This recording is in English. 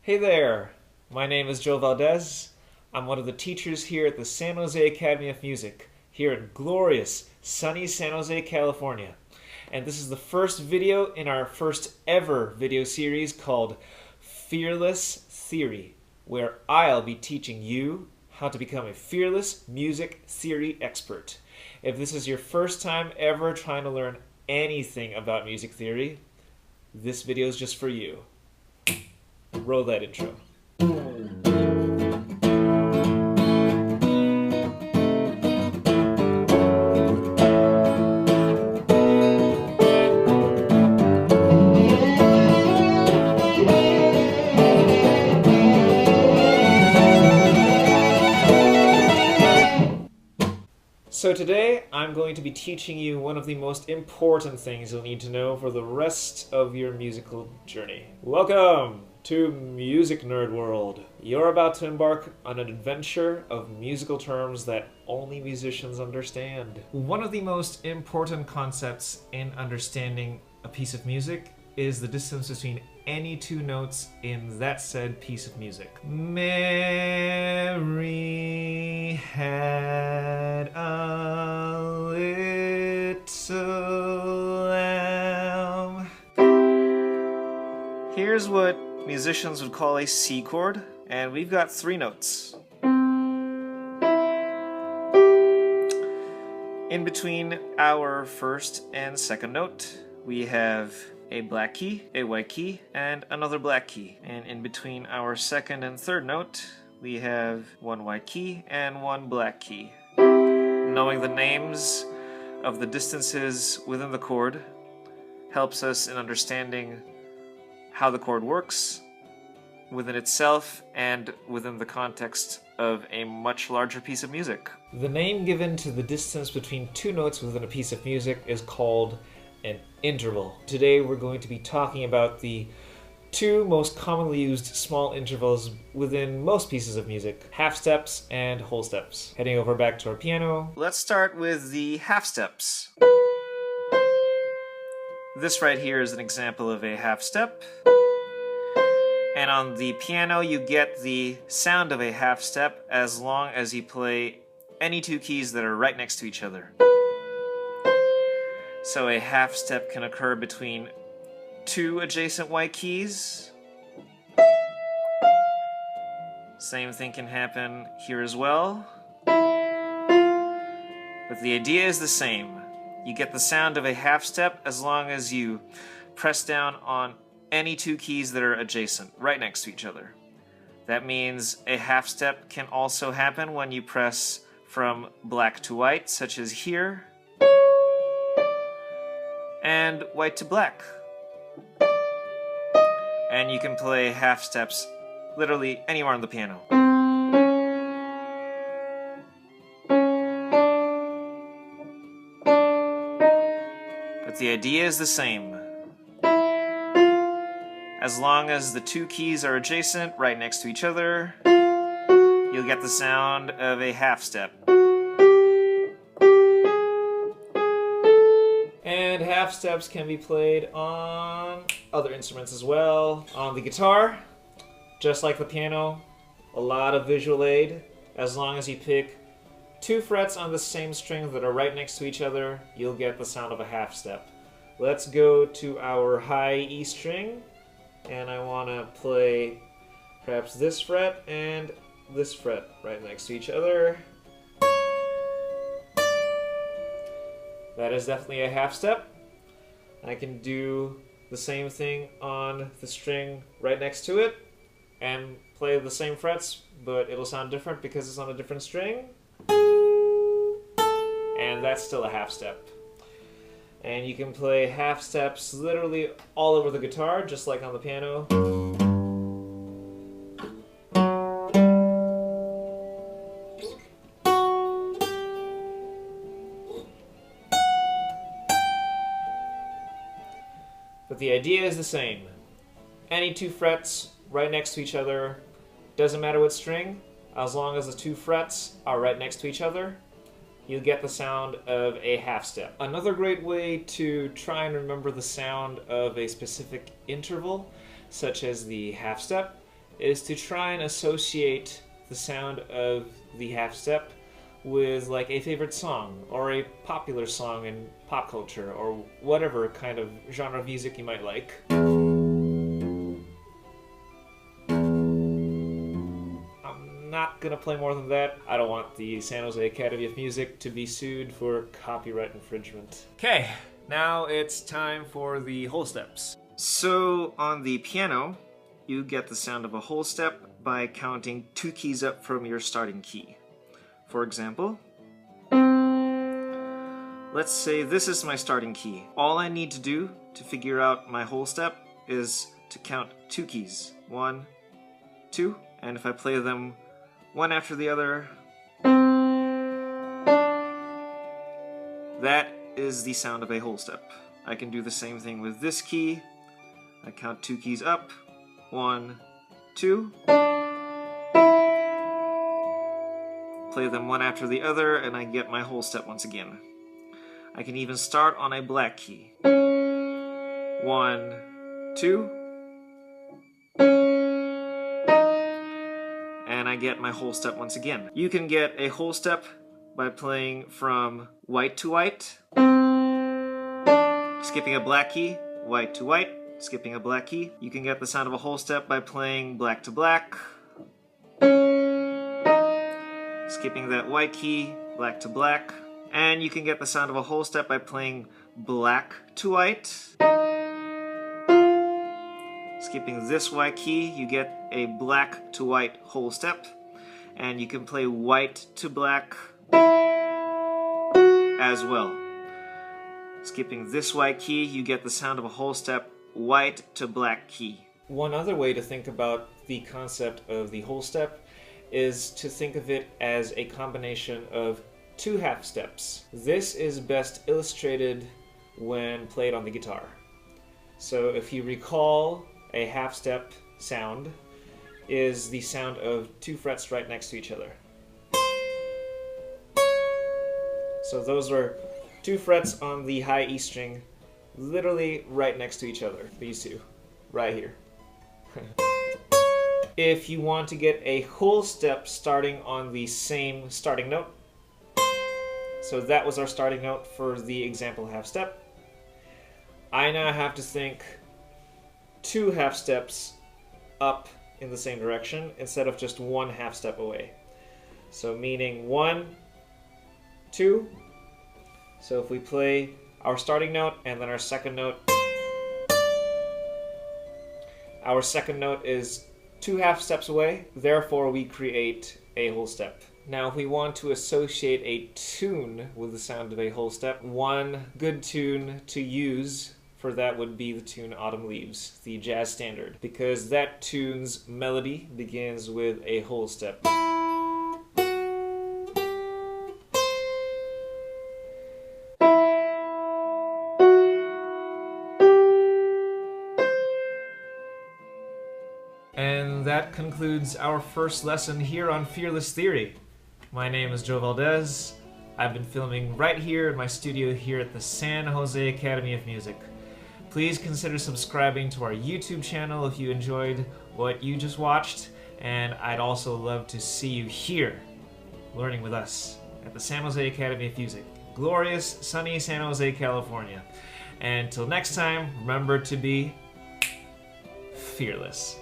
Hey there, my name is Joe Valdes. I'm one of the teachers here at the San Jose Academy of Music, here in glorious, sunny San Jose, California. And this is the first video in our first ever video series called Fearless Theory, where I'll be teaching you how to become a fearless music theory expert. If this is your first time ever trying to learn anything about music theory, this video is just for you. Roll that intro. So today, I'm going to be teaching you one of the most important things you'll need to know for the rest of your musical journey. Welcome to Music Nerd World. You're about to embark on an adventure of musical terms that only musicians understand. One of the most important concepts in understanding a piece of music is the distance between any two notes in that said piece of music. Mary had a little lamb. Here's what musicians would call a C chord, and we've got three notes. In between our first and second note, we have a black key, a white key, and another black key. And in between our second and third note, we have one white key and one black key. Knowing the names of the distances within the chord helps us in understanding how the chord works within itself and within the context of a much larger piece of music. The name given to the distance between two notes within a piece of music is called an interval. Today we're going to be talking about the two most commonly used small intervals within most pieces of music: half steps and whole steps. Heading over back to our piano, let's start with the half steps. This right here is an example of a half step. And on the piano you get the sound of a half step as long as you play any two keys that are right next to each other. So a half step can occur between two adjacent white keys. Same thing can happen here as well. But the idea is the same. You get the sound of a half step as long as you press down on any two keys that are adjacent, right next to each other. That means a half step can also happen when you press from black to white, such as here, and white to black. And you can play half steps literally anywhere on the piano. But the idea is the same. As long as the two keys are adjacent, right next to each other, you'll get the sound of a half step. And half steps can be played on other instruments as well. On the guitar, just like the piano, a lot of visual aid. As long as you pick two frets on the same string that are right next to each other, you'll get the sound of a half step. Let's go to our high E string, and I want to play perhaps this fret and this fret right next to each other. That is definitely a half step. I can do the same thing on the string right next to it and play the same frets, but it'll sound different because it's on a different string. And that's still a half step. And you can play half steps literally all over the guitar, just like on the piano. But the idea is the same. Any two frets right next to each other, doesn't matter what string, as long as the two frets are right next to each other, you'll get the sound of a half step. Another great way to try and remember the sound of a specific interval, such as the half step, is to try and associate the sound of the half step with like a favorite song or a popular song in pop culture or whatever kind of genre of music you might like. I'm not gonna play more than that. I don't want the San Jose Academy of Music to be sued for copyright infringement. Okay, now it's time for the whole steps. So on the piano, you get the sound of a whole step by counting 2 keys up from your starting key. For example, let's say this is my starting key. All I need to do to figure out my whole step is to count 2 keys. 1, 2, and if I play them one after the other, that is the sound of a whole step. I can do the same thing with this key. I count 2 keys up. 1, 2. Play them one after the other, and I get my whole step once again. I can even start on a black key. 1, 2. And I get my whole step once again. You can get a whole step by playing from white to white, skipping a black key, white to white, skipping a black key. You can get the sound of a whole step by playing black to black, skipping that white key, black to black. And you can get the sound of a whole step by playing black to white. Skipping this white key, you get a black to white whole step. And you can play white to black as well. Skipping this white key, you get the sound of a whole step, white to black key. One other way to think about the concept of the whole step is to think of it as a combination of 2 half steps. This is best illustrated when played on the guitar. So if you recall, a half step sound is the sound of 2 frets right next to each other. So those are 2 frets on the high E string, literally right next to each other. These 2, right here. If you want to get a whole step starting on the same starting note, so that was our starting note for the example half step, I now have to think 2 half steps up in the same direction instead of just 1 half step away. So meaning 1, 2. So if we play our starting note and then our second note is 2 half steps away, therefore we create a whole step. Now if we want to associate a tune with the sound of a whole step, one good tune to use for that would be the tune Autumn Leaves, the jazz standard, because that tune's melody begins with a whole step. And that concludes our first lesson here on Fearless Theory. My name is Joe Valdes. I've been filming right here in my studio here at the San Jose Academy of Music. Please consider subscribing to our YouTube channel if you enjoyed what you just watched, and I'd also love to see you here, learning with us at the San Jose Academy of Music. Glorious, sunny San Jose, California. And until next time, remember to be fearless.